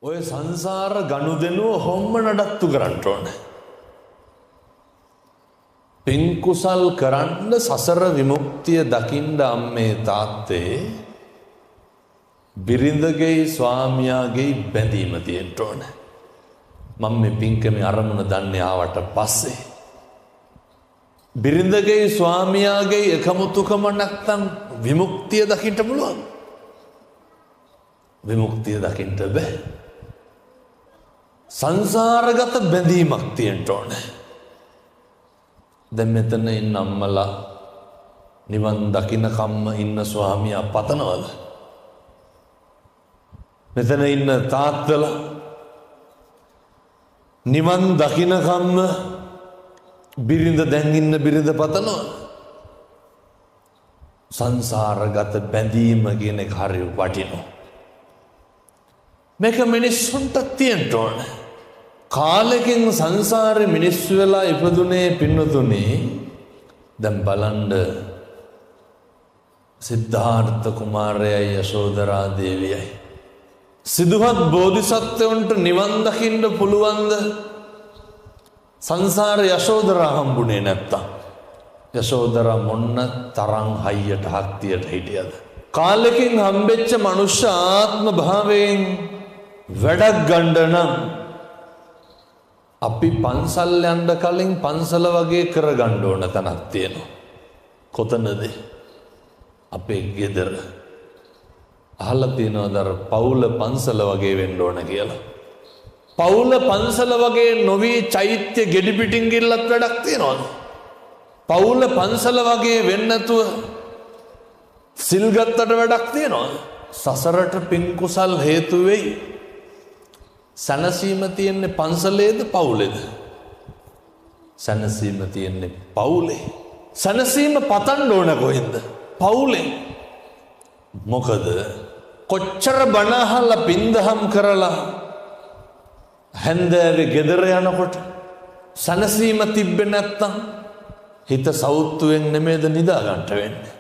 ඔය සංසාර ගනුදෙනුව හොම්ම නඩත්තු කරන්න ඕනේ. පින් කුසල් කරන්න සසර විමුක්තිය දකින්න අම්මේ තාත්තේ බිරිඳගේ ස්වාමියාගේ බැඳීම තියෙන්න ඕනේ. මම මේ පින්කමේ අරමුණ දන්නේ ආවට පස්සේ බිරිඳගේ ස්වාමියාගේ එකමුතුකම නැත්තම් විමුක්තිය දකින්න පුළුවන්. විමුක්තිය දකින්න බෑ. සංසාරගත බැඳීමක් තියෙන්න ඕනේ. දැන් මෙතන ඉන්න අම්මලා නිවන් දකින්න කම්ම ඉන්න ස්වාමියා පතනවද? මෙතන ඉන්න තාත්තලා නිවන් දකින්න කම්ම බිරිඳ දැන් ඉන්න බිරිඳ පතනවද? සංසාරගත බැඳීම කියන එක හරිය වටිනවා. මේක මිනිස්සුන්ට තියෙන්න ඕනේ. කාලෙකින් සංසාරේ මිනිස්සු වෙලා ඉපදුනේ පින්නතුනේ. දැන් බලන්න සිද්ධාර්ථ කුමාරයයි යශෝදරා දේවියයි සිදුහත් බෝධිසත්වයන්ට නිවන් දකින්න පුළුවන්ද? සංසාර යශෝදරා හම්බුනේ නැත්තම් යශෝදරා මොන්න තරම් හයියට හක්තියට හිටියද? කාලෙකින් හම්බෙච්ච මනුෂ්‍ය ආත්ම භාවයෙන් වැඩක් ගන්න නම් අපි පන්සල් යන්න කලින් පන්සල වගේ කරගන්න ඕන තැනක් තියෙනවා. කොතනද? අපේ ගෙදර. අහලා තියෙනවද අර පවුල පන්සල වගේ වෙන්න ඕන කියලා? පවුල පන්සල වගේ නොවි චෛත්‍ය ගෙඩි පිටින් ගිල්ලත් වැඩක් තියනවද? පවුල පන්සල වගේ වෙන්නේ නැතුව සිල් ගත්තට වැඩක් තියනවද? සසරට පින් කුසල් හේතු වෙයි. සැනසීම තියෙන්නේ පන්සලේද පවුලේද? සැනසීම තියෙන්නේ පවුලේ. සැනසීම පතන්න ඕන කොහෙන්ද? පවුලේ. මොකද කොච්චර බණ අහලා පින්දහම් කරලා හැන්දෑවේ ගෙදර යනකොට සැනසීම තිබ්බේ නැත්තම් හිත සෞත්තුවෙන් නෙමෙයිද නිදා ගන්නට වෙන්නේ.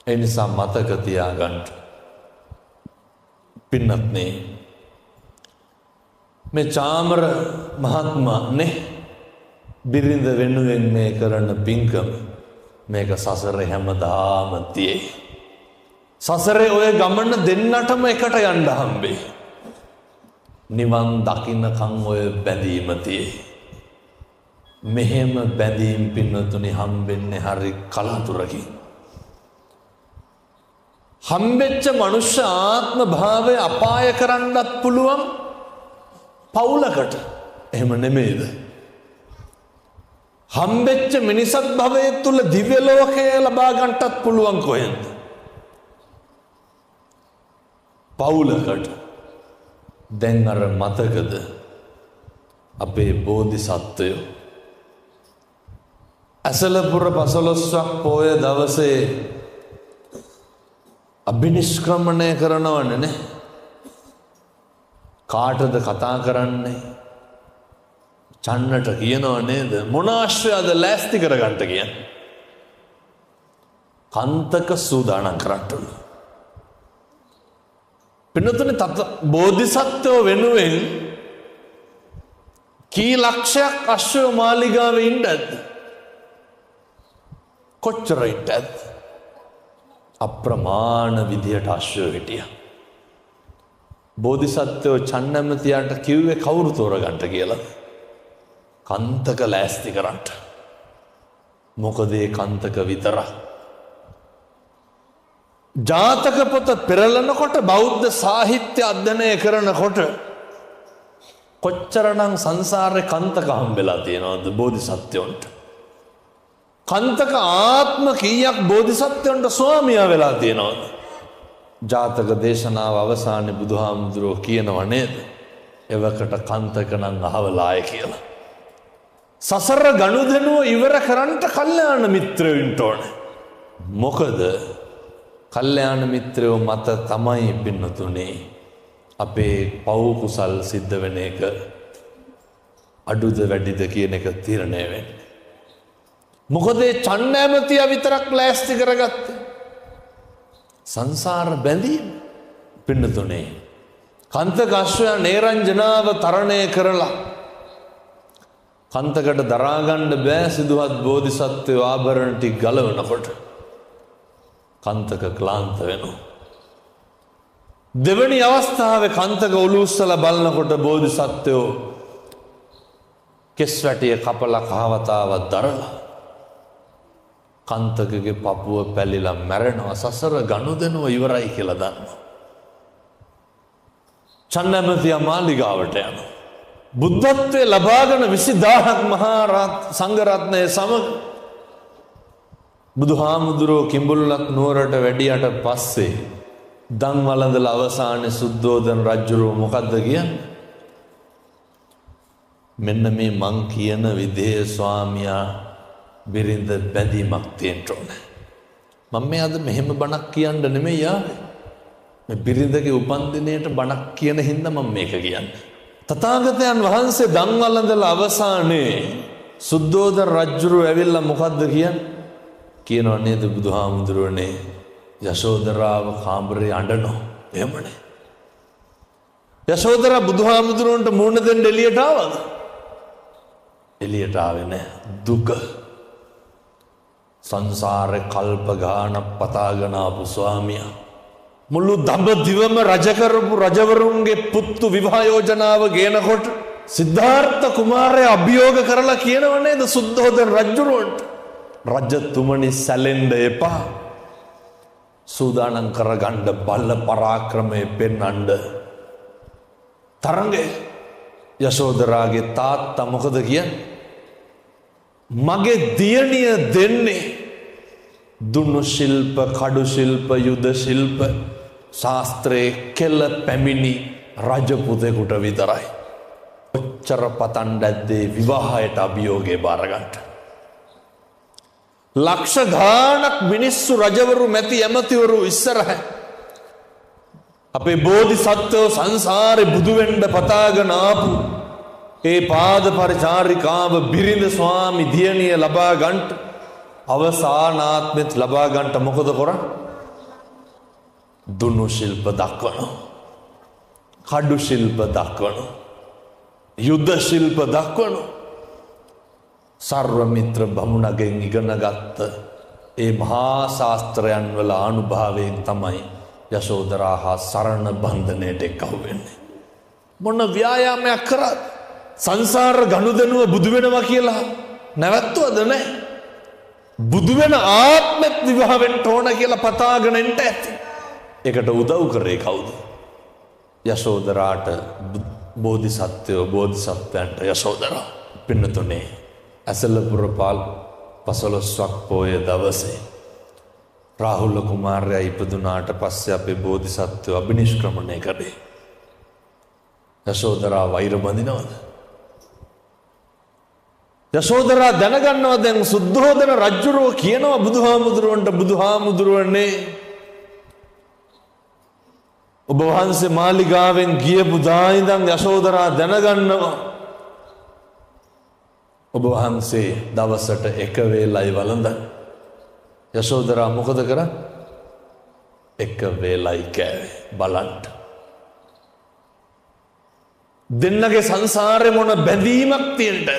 ඒ නිසා මතක තියාගන්න. පින්නත්නේ මේ චාමර මහත්මයා නේ බිරිඳ වෙනුවෙන් මේ කරන පින්කම මේක සසරේ හැමදාම තියේ. සසරේ ඔය ගමන දෙන්නටම එකට යන්න හම්බේ. නිවන් දකින්නකම් ඔය බැඳීම තියේ. මෙහෙම බැඳීම් පින්නතුනි හම්බෙන්නේ හරි කලාතුරකින්. හම්බෙච්ච මනුෂ්‍ය ආත්ම භාවය අපාය කරන්නත් පුළුවන් පවුලකට. එහෙම නෙමෙයිද? හම්බෙච්ච මිනිසත් භවයේ තුල දිව්‍ය ලෝකය ලබා ගන්නටත් පුළුවන් කොහෙන්ද? පවුලකට. දැන් අර මතකද අපේ බෝධිසත්වයෝ අසලපුර පසළොස්වක් පොය දවසේ අභිනිෂ්ක්‍රමණය කරනවනේ නේ. කාටද කතා කරන්නේ? චන්නට කියනව නේද? මොන ආශ්‍රයද ලෑස්ති කරගන්න කියන්නේ? කන්තක සූදානම් කරන්න. පින්නතුනේ තත් බෝධිසත්වෝ වෙනුවෙන් කී ලක්ෂයක් අශ්වය මාලිගාවේ ඉන්නද? කොච්චර ඉන්නද? අප්‍රමාණ විදියට අශ්වය හිටියා. බෝධිසත්වෝ චන්නමතියට කිව්වේ කවුරු තෝරගන්න කියලා? කන්තක ලෑස්ති කරන්න. මොකද ඒ කන්තක විතරක්. ජාතක පොත පෙරලනකොට බෞද්ධ සාහිත්‍ය අධ්‍යයනය කරනකොට කොච්චරනම් සංසාරේ කන්තක හම්බෙලා තියෙනවද බෝධිසත්වයන්ට? කන්තක ආත්ම කීයක් බෝධිසත්වයන්ට ස්වාමියා වෙලා තියෙනවද? ජාතක දේශනාව අවසානයේ බුදුහාමුදුරුවෝ කියනව නේද? එවකට කන්තක නම් අහවලාය කියලා. සසර ගනුදෙනුව ඉවර කරන්නට කල්යාණ මිත්‍රයෝ ඉන්න ඕනේ. මොකද කල්යාණ මිත්‍රයෝ මත තමයි පින්නතුනේ අපේ පව් කුසල් සිද්ධ වෙන එක අඩුද වැඩිද කියන එක තීරණය වෙන්නේ. මොකද චන්නෑමතිය විතරක් ලෑස්ති කරගත්තේ සංසාර බැඳීම. පින්නතුනේ කන්තක අශ්වයා නේරංජනාව තරණය කරලා කන්තකට දරාගන්න බෑ සිදුවත් බෝධිසත්වයෝ ආභරණ ටික ගලවනකොට කන්තක ක්ලාන්ත වෙනවා. දෙවැනි අවස්ථාවේ කන්තක ඔලුස්සලා බලනකොට බෝධිසත්වයෝ කෙස් වැටිය කපලා කහවතාවක් දරලා කන්තකගේ පපුව පැලිලා මැරෙනවා. සසර ගනුදෙනුව ඉවරයි කියලා දන්නවා. චන්නමතියා මාලිගාවට යනවා. බුද්ධත්වයේ ලබාගෙන 20000ක් මහා සංඝරත්නය සමග බුදුහාමුදුරුවෝ කිඹුල්ලක් නුවරට වැඩියට පස්සේ දන් වළඳලා අවසානයේ සුද්ධෝදන රජුරෝ මොකද්ද කියන්නේ? මෙන්න මේ මං කියන විදේ ස්වාමියා බිරිඳ බැඳීමක් තියෙන්න ඕනේ. මම මේ අද මෙහෙම බණක් කියන්න නෙමෙයි ආවේ. මේ බිරිඳගේ උපන්දිනයට බණක් කියන හින්දා මම මේක කියන්නේ. තථාගතයන් වහන්සේ දන් වළඳලා අවසානයේ සුද්ධෝදන රජුරෝ ඇවිල්ලා මොකද්ද කියන්නේ? කියනවා නේද බුදුහාමුදුරුවනේ යශෝදරාව කාමරේ අඬනවා. එහෙමනේ. යශෝදරා බුදුහාමුදුරුවන්ට මුණ දෙන්න එළියට ආවද? එළියට ආවේ නැහැ. දුක. සංසාරේ කල්ප ගානක් පතාගෙන ආපු ස්වාමියා මුළු දඹදිවම රජ කරපු රජවරුන්ගේ පුත්තු විවාහ යෝජනාව ගේනකොට සිද්ධාර්ථ කුමාරයා අභියෝග කරලා කියනව නේද සුද්ධෝදන රජුරවන්ට රජතුමනි සැලෙන්න එපා. සූදානම් කරගන්න බල පරාක්‍රමයේ පෙන්වන්න. තරංගේ යශෝදරාගේ තාත්තා මොකද කියන්නේ? මගේ දියණිය දෙන්නේ දුන්නු ශිල්ප, කඩු ශිල්ප, යුද ශිල්ප ශාස්ත්‍රයේ කෙල පැමිණි රජපුතෙකුට විතරයි. ඔච්චර පතන් දැද්දේ විවාහයට අභියෝගේ බාරගන්න. ලක්ෂ ගානක් මිනිස්සු රජවරු මැති ඇමතිවරු ඉස්සරහ අපේ බෝධිසත්වෝ සංසාරේ බුදු වෙන්න පතාගෙන ආපු ඒ පාද පරිචාරිකාව බිරිඳ ස්වාමි දියණිය ලබා ගන්නට අවසානාත්මෙත් ලබා ගන්නට මොකද කරන්නේ? දුන්නු ශිල්ප දක්වනවා, කඩු ශිල්ප දක්වනවා, යුද්ධ ශිල්ප දක්වනවා. සර්වමිත්‍ර බමුණගෙන් ඉගෙනගත්ත ඒ මහා ශාස්ත්‍රයන් වල අනුභවයෙන් තමයි යශෝදරා හා සරණ බන්ධනයට එක්කහු වෙන්නේ. මොන ව්‍යායාමයක් කරත් සංසාර ගනුදෙනුව බුදු වෙනවා කියලා නැවැත්තුවද නැහැ. බුදු වෙන ආත්මෙත් විවාහ වෙන්න ඕන කියලා පතාගෙන ඉන්න ඇති. ඒකට උදව් කරේ කවුද? යශෝදරාට බෝධිසත්වයන්ට යශෝදරා පින්නතුනේ ඇසලපුර පාල් 15ක් පෝය දවසේ රාහුල කුමාරයා ඉපදුනාට පස්සේ අපේ බෝධිසත්වයෝ අභිනිෂ්ක්‍රමණය කළේ. යශෝදරා වෛර බඳිනවද? යශෝදරා දැනගන්නවා දැන් සුද්ධෝදන රජුරෝ කියනවා බුදුහාමුදුරුවන්ට බුදුහාමුදුරුවනේ ඔබ වහන්සේ මාලිගාවෙන් ගියපු දා ඉඳන් යශෝදරා දැනගන්නවා ඔබ වහන්සේ දවසට එක වේලයි වළඳන්. යශෝදරා මොකද කරන්නේ? එක වේලයි කෑවේ බලන්න. දෙන්නගේ සංසාරේ මොන බැඳීමක් තියෙන්නද?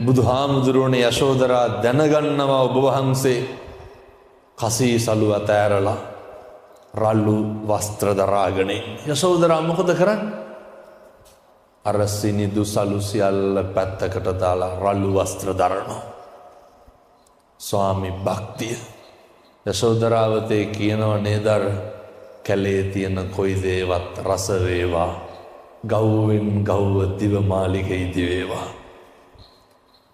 බුදුහාමුදුරුවනේ යශෝදරා දැනගන්නවා ඔබ වහන්සේ කසී සලු අතෑරලා රළු වස්ත්‍ර දරාගෙන. යශෝදරා මොකද කරන්නේ? අර සිනිදු සලු සියල්ල පැත්තකට දාලා රළු වස්ත්‍ර දරනවා. ස්වාමි භක්තිය. යශෝදරාවතේ කියනව නේද කැලේ තියෙන කොයි දේවත් රස වේවා, ගව්වෙන් ගව්ව දිව මාලිගයි දිවේවා.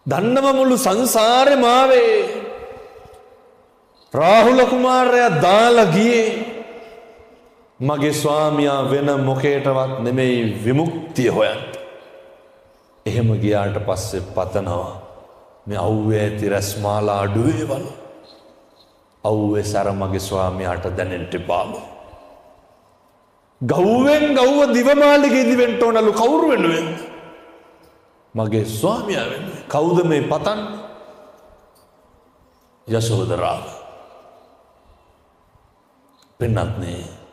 දන්නව මුළු සංසාරේ මාවේ රාහුල කුමාරයා දාලා ගියේ මගේ ස්වාමියා වෙන මොකේටවත් නෙමෙයි විමුක්තිය හොයන්න. එහෙම ගියාට පස්සේ පතනවා මේ අවුවේ ඇති රස්මාලා අඩුවේවලු. අවුවේ සැර මගේ ස්වාමියාට දැනෙන්න එපාලු. ගව්වෙන් ගව්ව දිවමාලිගෙදි වෙන්න ඕනලු. කවුරු වෙනුවෙන්ද? මගේ ස්වාමියා වෙනුවෙන්. කවුද මේ පතන්නේ? යශෝදරාව. පින්නත්නේ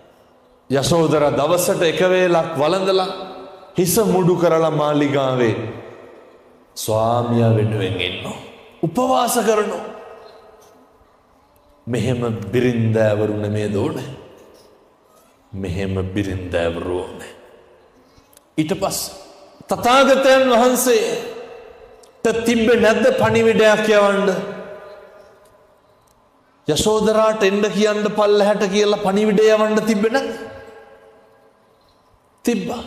යශෝදරා දවසට එක වේලක් වළඳලා හිස මුඩු කරලා මාලිගාවේ ස්වාමියා වෙනුවෙන් ඉන්නවා. උපවාස කරනවා. මෙහෙම බිරින්දෑවරු නෙමේද ඕනේ? මෙහෙම බිරින්දෑවරු ඕනේ. ඊට පස්සේ තථාගතයන් වහන්සේට තිබ්බේ නැද්ද පණිවිඩයක් යවන්න? යශෝදරාට එන්න කියන්න පල්ලහැට කියලා පණිවිඩය යවන්න තිබ්බේ නැද්ද? තිබ්බා.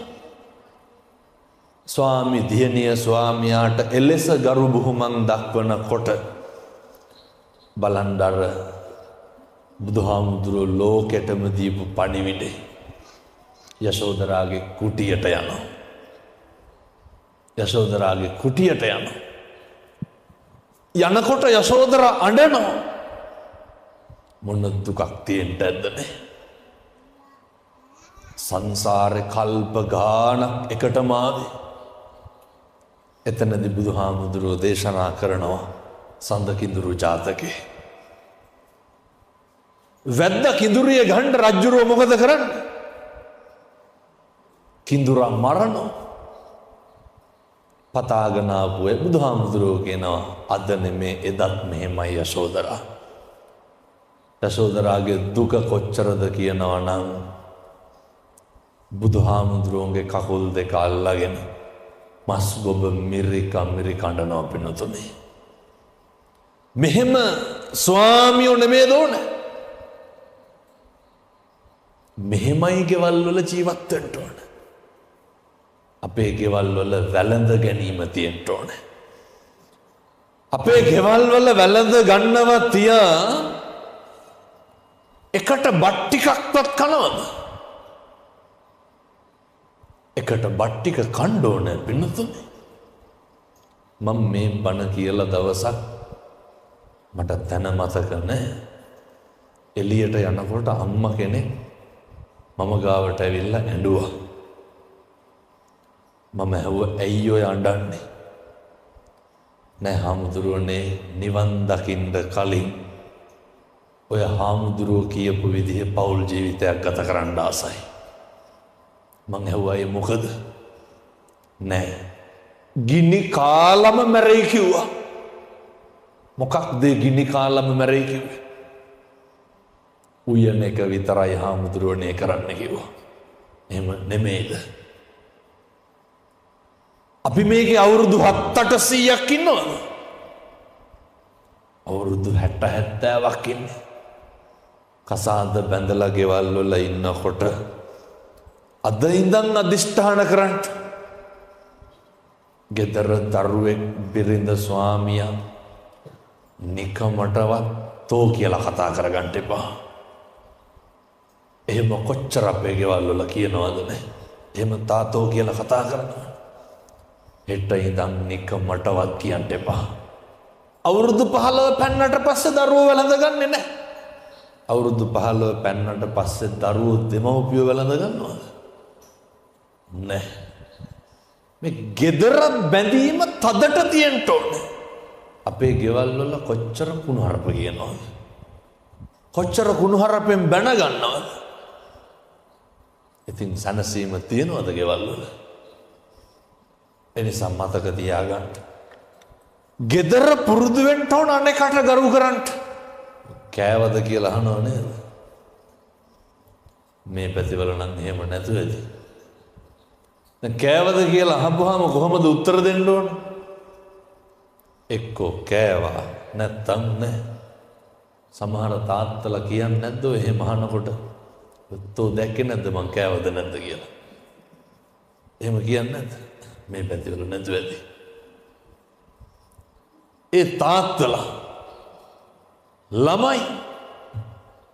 ස්වාමි දියණිය ස්වාමියාට එලෙස ගරු බුහුමන් දක්වනකොට බලන්දර බුදුහාමුදුරුවෝ ලෝකෙටම දීපු පණිවිඩේ යශෝදරාගේ කුටියට යනවා. යශෝදරාගේ කුටියට යනවා. යනකොට යශෝදරා අඬනවා. මොන දුකක් තියෙන්න ඇද්දනේ? සංසාරේ කල්ප ගානක් එකටම ආවේ. එතනදී බුදුහාමුදුරුවෝ දේශනා කරනවා සඳ කිඳුරු ජාතකේ. වැද්ද කිඳුරිය ගන්න රජුරෝ මොකද කරන්නේ? කිඳුරා මරනවා. පතාගෙන ආපුවේ බුදුහාමුදුරුවෝ කියනවා අද නෙමේ එදත් මෙහෙමයි යශෝදරා. යශෝදරාගේ දුක කොච්චරද කියනවා නම් බුදුහාමුදුරුවන්ගේ කකුල් දෙක අල්ලගෙන මස් ගොබ මිරි කඩනවා පින්නතුනේ. මෙහෙම ස්වාමියෝ නෙමේ දෝන. මෙහෙමයි ගෙවල් වල ජීවත් වෙන්න ඕන. අපේ ගෙවල් වල වැළඳ ගැනීම තියෙන්න ඕන. අපේ ගෙවල් වල වැළඳ ගන්නවා තියා එකට බත් ටිකක්වත් කනවද? එකට බත් ටික කන්න ඕන පින්නතුනේ. මම මේ බණ කියලා දවසක් මට දැන මතක නැහැ. එළියට යනකොට අම්මා කෙනෙක් මම ගාවට ඇවිල්ලා ඇඬුවා. මම ඇහුවා ඇයි ඔය අඬන්නේ? නෑ හාමුදුරුවනේ නිවන් දකින්න කලින් ඔය හාමුදුරුවෝ කියපු විදිහේ පෞල් ජීවිතයක් ගත කරන්න ආසයි. මං ඇහුවා ඒ මොකද? නෑ ගිනි කාලම මැරෙයි කිව්වා. මොකක්ද ගිනි කාලම මැරෙයි කිව්වේ? උයන එක විතරයි හාමුදුරුවනේ කරන්න කිව්වා. එහෙම නෙමෙයිද? අපි මේකේ අවුරුදු 7-800ක් ඉන්නවද? අවුරුදු 60-70ක් ඉන්නේ. කසාද බැඳලා ගෙවල් වල ඉන්නකොට අද ඉඳන් අදිෂ්ඨාන කරන්න. ගෙදර දරුවෙක් බිරිඳ ස්වාමියා නිකමටවත් තෝ කියලා කතා කරගන්න එපා. එහෙම කොච්චර අපේ ගෙවල් වල කියනවද නේ? එහෙම තාතෝ කියලා කතා කරනවා. හෙට ඉඳන් නිකමටවත් කියන්න එපා. අවුරුදු 15 පෙන්නට පස්සේ දරුවෝ වැළඳගන්නේ නැහැ. අවුරුදු 15 පෙන්නට පස්සේ දරුවෝ දෙමව්පියෝ වැළඳ ගන්නවද? නැහැ. මේ ගෙදර බැඳීම තදට තියෙන්න ඕනේ. අපේ ගෙවල් වල කොච්චර කුණුහරුප කියනවද? කොච්චර කුණුහරුපෙන් බැන ගන්නවද? ඉතින් සනසීම තියනවද ගෙවල් වල? එනිසා මතක තියාගන්න. ගෙදර පුරුදු වෙන්න ඕන අනේකට ගරු කරන්න. කෑවද කියලා අහනව නේද? මේ පැතිවල නම් එහෙම නැතුව ඇති. දැන් කෑවද කියලා අහපුවාම කොහොමද උත්තර දෙන්න ඕන? එක්කෝ කෑවා නැත්තම් නැහැ. සමහර තාත්තලා කියන්නේ නැද්ද ඔය එහෙම අහනකොට? තෝ දැක්කේ නැද්ද මං කෑවද නැද්ද කියලා? එහෙම කියන්නේ නැද්ද? මේ පැතිවල නැතුව ඇති. ඒ තාත්තලා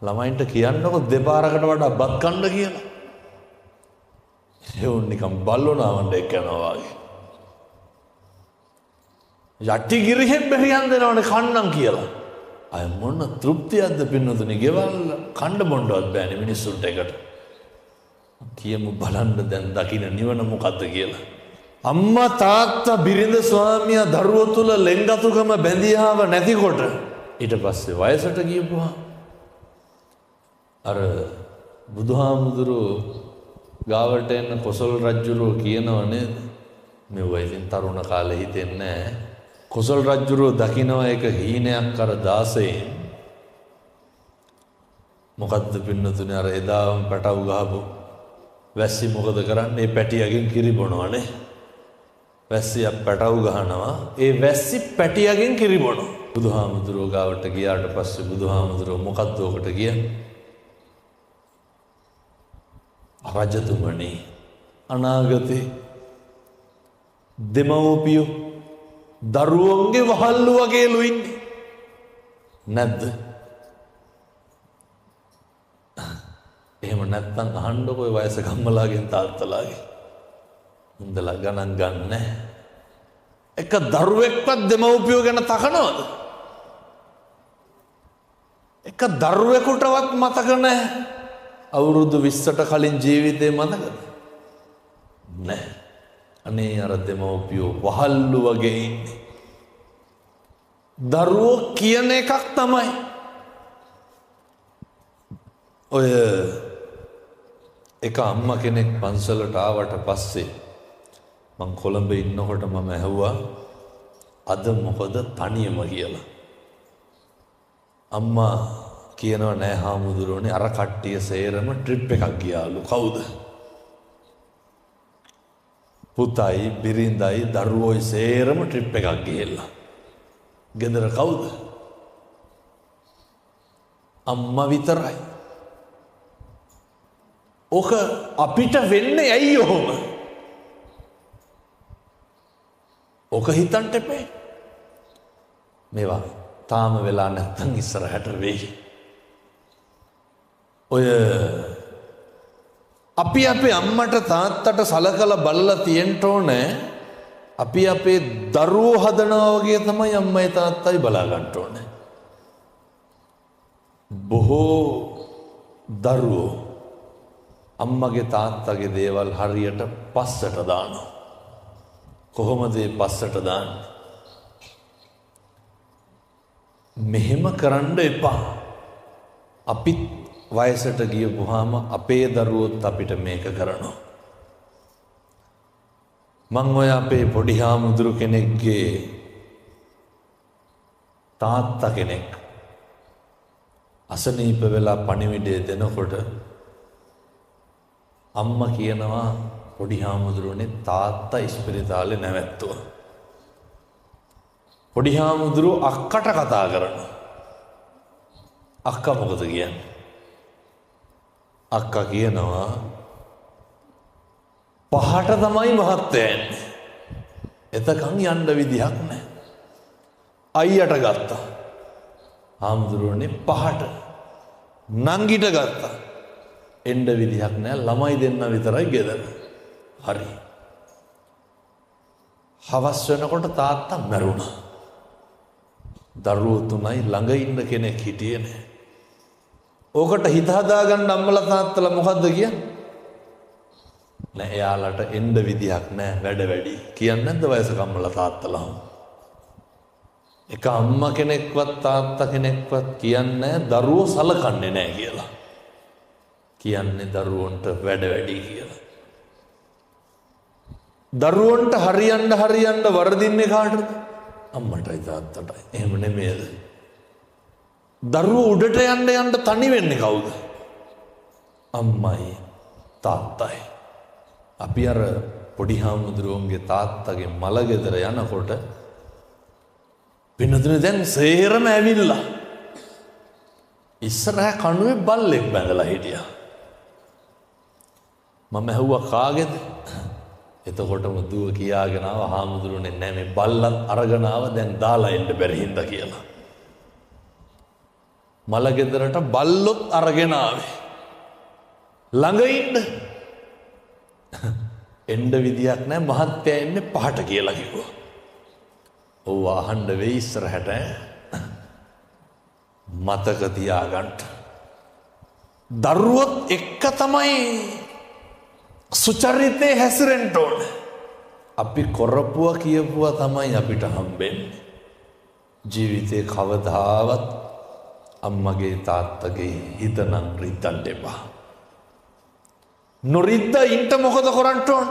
ළමයින්ට කියන්නකො දෙපාරකට වඩා බත් කන්න කියලා. ඒ නිකම් බල්ලෝනාවන්ට එක්කනවා වගේ. යටි ගිරිහෙන් බෙරියන් දෙනවනේ කන්නම් කියලා. අය මොන තෘප්තියක්ද පින්නතුනි? ගෙවල් කණ්ඩ බොණ්ඩවත් බෑනේ මිනිස්සුන්ට එකට. කියමු බලන්න දැන් දකින්න නිවන මොකද්ද කියලා. අම්මා තාත්තා බිරිඳ ස්වාමියා දරුවෝ තුල ලෙන්ගතුකම බැඳියාව නැතිකොට ඊට පස්සේ වයසට ගියපුවා අර බුදුහාමුදුරුවෝ ගාවට එන්න කොසල් රජුරෝ කියනවා නේද? මෙව ඉතින් තරුණ කාලේ හිතෙන්නේ නැහැ. කොසල් රජුරෝ දකිනවා එක හීනයක් අර 16. මොකද්ද පින්නතුනේ අර එදාම පැටව ගහපු වැස්සි මොකද කරන්නේ? පැටියගෙන් කිරි බොනවනේ. වැස්සියක් පැටව ගහනවා. ඒ වැස්සි පැටියගෙන් කිරි බොනවා. බුදුහාමුදුරුවෝ ගාවට ගියාට පස්සේ බුදුහාමුදුරුවෝ මොකද්ද ඔකට කියන්නේ? රජතුමනි අනාගතේ දෙමව්පියෝ දරුවන්ගේ වහල්ලු වගේලු ඉන්නේ නැද්ද? එහෙම නැත්නම් අහන්නකො ඔය වයස ගම්මලාගෙන් තාත්තලාගෙන් උන්දලා ගණන් ගන්න එක දරුවෙක්වත් දෙමව්පියෝ ගැන තකනවද? එක දරුවෙකුටවත් මතක නැහැ අවුරුදු 20ට කලින් ජීවිතේ මතකද? නැහැ. අනේ අර දෙමව්පියෝ වහල්ලු වගේ ඉන්නේ. දරුවෝ කියන එකක් තමයි. ඔය එක අම්මා කෙනෙක් පන්සලට ආවට පස්සේ මං කොළඹ ඉන්නකොට මම ඇහුවා අද මොකද තනියම කියලා. අම්මා කියනවා නෑ හාමුදුරුවනේ අර කට්ටිය සේරම ට්‍රිප් එකක් ගියාලු. කවුද? පුතයි බිරිඳයි දරුවෝයි සේරම ට්‍රිප් එකක් ගිහිල්ලා. ගෙදර කවුද? අම්මා විතරයි. ඔක අපිට වෙන්නේ ඇයි ඔහොම? ඔක හිතන්න එපේ. මේවා තාම වෙලා නැත්තම් ඉස්සරහට වෙයි. ඔය අපි අපේ අම්මට තාත්තට සලකලා බලලා තියෙන්න ඕනේ. අපි අපේ දරුවෝ හදනවා වගේ තමයි අම්මයි තාත්තයි බලා ගන්න ඕනේ. බොහෝ දරුවෝ අම්මගේ තාත්තගේ දේවල් හරියට පස්සට දානවා. කොහොමද ඒ පස්සට දාන්නේ? මෙහෙම කරන්න එපා. අපිත් වයසට ගියපුවාම අපේ දරුවොත් අපිට මේක කරනවා. මං ඔය අපේ පොඩි හාමුදුරු කෙනෙක්ගේ තාත්තා කෙනෙක් අසනීප වෙලා පණිවිඩය දෙනකොට අම්මා කියනවා පොඩි හාමුදුරුවනේ තාත්තා ඉස්පිරිතාලේ නැවැත්තුවා. පොඩි හාමුදුරුවෝ අක්කට කතා කරනවා. අක්කා මොකද කියන්නේ? අක්කා කියනවා පහට තමයි මහත්තයා එන්නේ. එතකන් යන්න විදිහක් නැහැ. අයියට ගත්තා. හාමුදුරුවනේ පහට නංගිට ගත්තා. එන්න විදිහක් නැහැ. ළමයි දෙන්න විතරයි ගෙදර. හරි. හවස් වෙනකොට තාත්තා මැරුණා. දරුවෝ තුනයි ළඟ ඉන්න කෙනෙක් හිටියේ නැහැ. ඕකට හිත හදාගන්න අම්මලා තාත්තලා මොකද්ද කියන්නේ? නෑ එයාලට එන්න විදිහක් නෑ වැඩ වැඩි. කියන්නේ නැද්ද වයසක අම්මලා තාත්තලා? එක අම්මා කෙනෙක්වත් තාත්තා කෙනෙක්වත් කියන්නේ දරුවෝ සලකන්නේ නෑ කියලා. කියන්නේ දරුවන්ට වැඩ වැඩි කියලා. දරුවන්ට හරියන්න වරදින්නේ කාටද? අම්මටයි තාත්තටයි. එහෙම නෙමෙයිද? දරුවෝ උඩට යන්න තනි වෙන්නේ කවුද? අම්මයි තාත්තයි. අපි අර පොඩි හාමුදුරුවන්ගේ තාත්තගේ මල ගෙදර යනකොට පින්නතුනේ දැන් සේරම ඇවිල්ලා ඉස්සරහ කණුවේ බල්ලෙක් බැඳලා හිටියා. මම ඇහුවා කාගේද? එතකොටම දුව කියාගෙන ආවා හාමුදුරුවනේ නෑ මේ බල්ලත් අරගෙන ආව දැන් දාලා එන්න බැරි හින්දා කියලා. මල ගෙදරට බල්ලොත් අරගෙන ආවේ. ළඟ ඉන්න එන්න විදියක් නැහැ මහත්තයා එන්නේ පහට කියලා කිව්වා. ඔව් අහන්න වෙයි ඉස්සරහට මතක තියාගන්න. දරුවොත් එක්ක තමයි සුචරිතේ හැසිරෙන්න ඕන. අපි කරපුවා කියපුවා තමයි අපිට හම්බෙන්නේ. ජීවිතේ කවදාවත් අම්මගේ තාත්තගේ හිත නම් රිද්දන්න එපා. නොරිද්දා ඉන්ට මොකද කරන්න ඕන?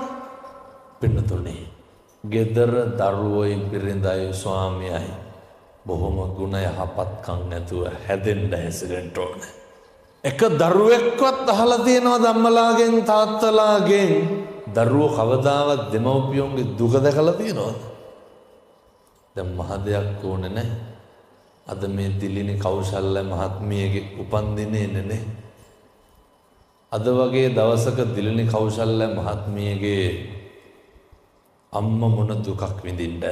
පින්නතුනේ ගෙදර දරුවෝයි බිරිඳයි ස්වාමියයි බොහොම ගුණ යහපත්කම් නැතුව හැදෙන්න හැසිරෙන්න ඕන. එක දරුවෙක්වත් අහලා තියෙනවද අම්මලාගෙන් තාත්තලාගෙන් දරුවෝ කවදාවත් දෙමව්පියන්ගේ දුක දැකලා තියෙනවද? දැන් මහ දෙයක් ඕනේ නැහැ. අද මේ දිලිනි කෞශල්‍ය මහත්මියගේ උපන්දිනේ නේ. අද වගේ දවසක දිලිනි කෞශල්‍ය මහත්මියගේ අම්මා මොන දුකක් විඳින්නද?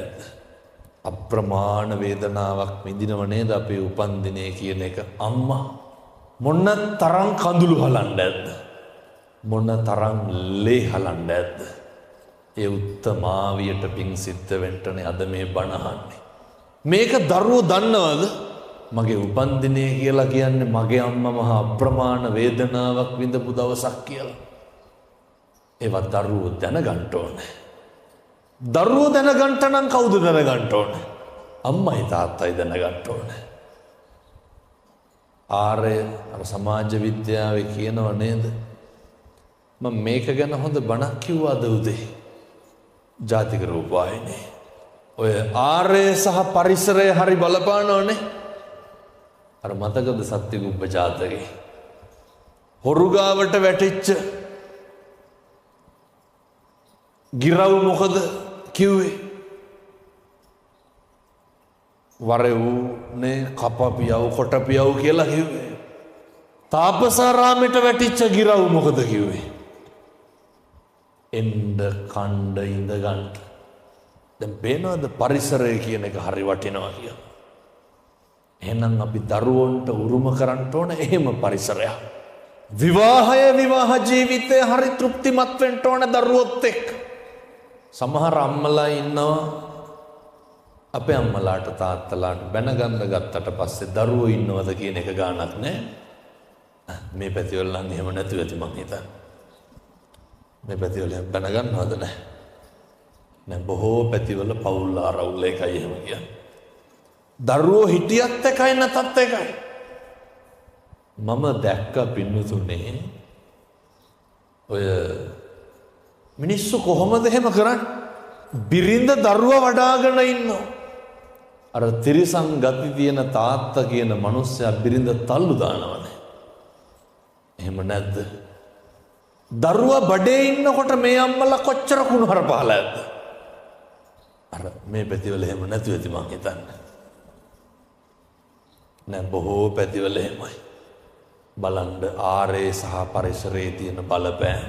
අප්‍රමාණ වේදනාවක් විඳිනව නේද අපේ උපන්දිනේ කියන එක. අම්මා මොන තරම් කඳුළු හලන්නේද? මොන තරම් ලේ හලන්නේද? ඒ උත්තමාවියට පිං සිද්ධ වෙන්නනේ අද මේ බණ අහන්නේ. මේක දරුවෝ දන්නවද? මගේ උපන්දිනේ කියලා කියන්නේ මගේ අම්මා මහා අප්‍රමාණ වේදනාවක් විඳපු දවසක් කියලා. ඒවා දරුවෝ දැනගන්න ඕනේ. දරුවෝ දැනගන්න නම් කවුද දැනගන්න ඕනේ? අම්මයි තාත්තයි දැනගන්න ඕනේ. ආර්ය සමාජ විද්‍යාවේ කියනව නේද? මම මේක ගැන හොඳ බණක් කිව්වාද උදේ? ජාතික රූපවාහිනියේ. ඔය ආර්ය සහ පරිසරය හරි බලපානවනේ. අර මතකද සත්‍යගුබ්බ ජාතකේ? හොරුගාවට වැටිච්ච ගිරව් මොකද කිව්වේ? වරෙව්නේ කපපියව් කොටපියව් කියලා කිව්වේ. තාපසාරාමයට වැටිච්ච ගිරව් මොකද කිව්වේ? එන්න කණ්ඩ ඉඳ ගන්න. දැන් පේනවද පරිසරය කියන එක හරි වටිනවා කියලා? එහෙනම් අපි දරුවන්ට උරුම කරන්න ඕන එහෙම පරිසරයක්. විවාහය විවාහ ජීවිතය හරි තෘප්තිමත් වෙන්න ඕන දරුවොත් එක්ක. සමහර අම්මලා ඉන්නවා අපේ අම්මලාට තාත්තලාට බැනගන්න ගත්තට පස්සේ දරුවෝ ඉන්නවද කියන එක ගානක් නැහැ. මේ පැතිවල නම් එහෙම නැතුව ඇති මං හිතන්නේ. මේ පැතිවල බැනගන්නවද නැහැ. දැන් බොහෝ පැතිවල පවුල් ආරවුල් එකයි එහෙම කියන්නේ. දරුවෝ හිටියත් එකයි නැතත් එකයි. මම දැක්ක පින්නතුනේ ඔය මිනිස්සු කොහොමද එහෙම කරන්නේ? බිරිඳ දරුවා වඩාගෙන ඉන්නවා. අර තිරිසන් ගති තියෙන තාත්තා කියන මිනිස්සයා බිරිඳ තල්ලු දානවනේ. එහෙම නැද්ද? දරුවා බඩේ ඉන්නකොට මේ අම්මලා කොච්චර කුණුහර පහලද? අර මේ පැතිවල එහෙම නැතුව ඇති මං හිතන්නේ. නෑ බොහෝ පැතිවල එහෙමයි. බලන්න ආරේ සහ පරිසරයේ තියෙන බලපෑම.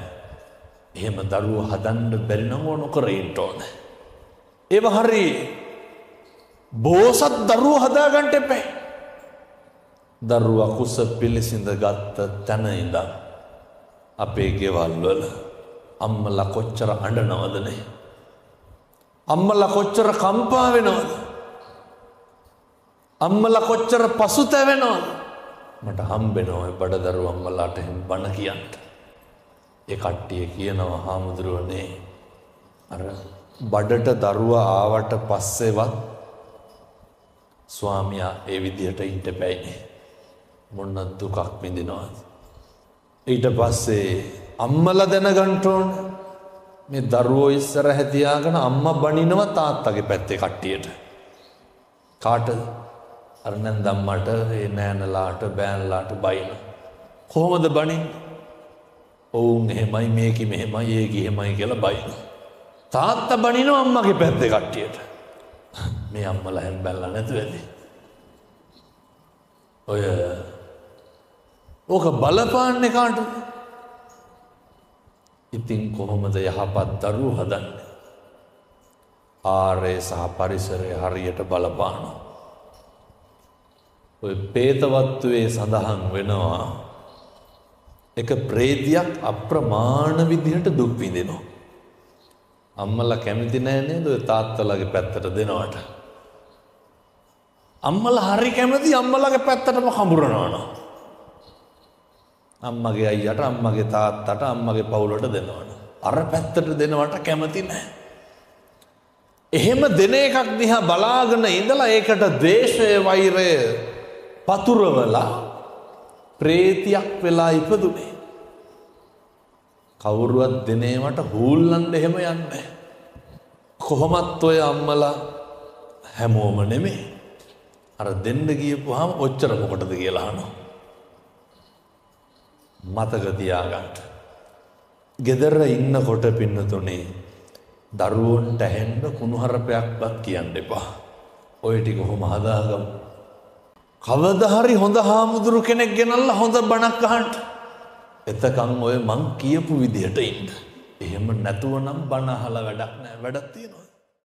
එහෙම දරුවෝ හදන්න බැරි නම් නොකර ඉන්න ඕනේ. ඒව හරි බෝසත් දරුවෝ හදාගන්න එපා. දරුවා කුස පිළිසිඳ ගත්ත තැන ඉඳන් අපේ ගෙවල් වල අම්මලා කොච්චර අඬනවද නේ? අම්මලා කොච්චර කම්පා වෙනවද? අම්මලා කොච්චර පසුතැවෙනවද? මට හම්බෙනවා බඩදරු අම්මලාට එහෙම බණ කියන්න. ඒ කට්ටිය කියනවා හාමුදුරුවනේ අර බඩට දරුවා ආවට පස්සේවත් ස්වාමියා ඒ විදිහට ඉන්න බෑනේ. මොන දුකක් විඳිනවද? ඊට පස්සේ අම්මලා දැනගන්න ඕන මේ දරුවෝ ඉස්සරහ තියාගෙන අම්මා බනිනවා තාත්තගේ පැත්තේ කට්ටියට. කාටද? අර නැන්දම්මට ඒ නෑනලාට බෑනලාට බයින. කොහොමද බනින්නේ? ඔවුන් එහෙමයි මේකි මෙහෙමයි ඒකි එහෙමයි කියලා බයින. තාත්තා බනිනවා අම්මගේ පැත්තේ කට්ටියට. මේ අම්මලා හැම්බැල්ලා නැතුව ඇති. ඔය ඕක බලපාන්නේ කාටද? ඉතින් කොහොමද යහපත් දරුවෝ හදන්නේ? ආරේ සහ පරිසරය හරියට බලපානවා. ඔය පේතවත්වයේ සඳහන් වෙනවා එක ප්‍රේතියක් අප්‍රමාණ විදිහට දුක් විඳිනවා. අම්මලා කැමති නෑ නේද ඔය තාත්තලාගේ පැත්තට දෙනවට? අම්මලා හරි කැමති අම්මලාගේ පැත්තටම කඹරනවා. අම්මගේ අයියට අම්මගේ තාත්තට අම්මගේ පවුලට දෙනවට. අර පැත්තට දෙනවට කැමති නෑ. එහෙම දෙන එකක් දිහා බලාගෙන ඉඳලා ඒකට ද්වේෂය වෛරය පතුරවලා ප්‍රේතියක් වෙලා ඉපදුනේ. කවුරුවත් දෙනේවට හූල්ලන්න එහෙම යන්නේ. කොහොමත් ඔය අම්මලා හැමෝම නෙමෙයි. අර දෙන්න ගියපුවාම ඔච්චර මොකටද කියලා අහනවා. මතක තියාගන්න. ගෙදර ඉන්නකොට පින්නතුනේ දරුවන්ට ඇහෙන්න කුණුහරුපයක්වත් කියන්න එපා. ඔය ටික කොහොම හදාගමු. කවදා හරි හොඳ හාමුදුරු කෙනෙක් ගෙනල්ලා හොඳ බණක් අහන්න. එතකන් ඔය මං කියපු විදිහට ඉන්න. එහෙම නැතුව නම් බණ අහලා වැඩක් නැහැ. වැඩක් තියෙනවා.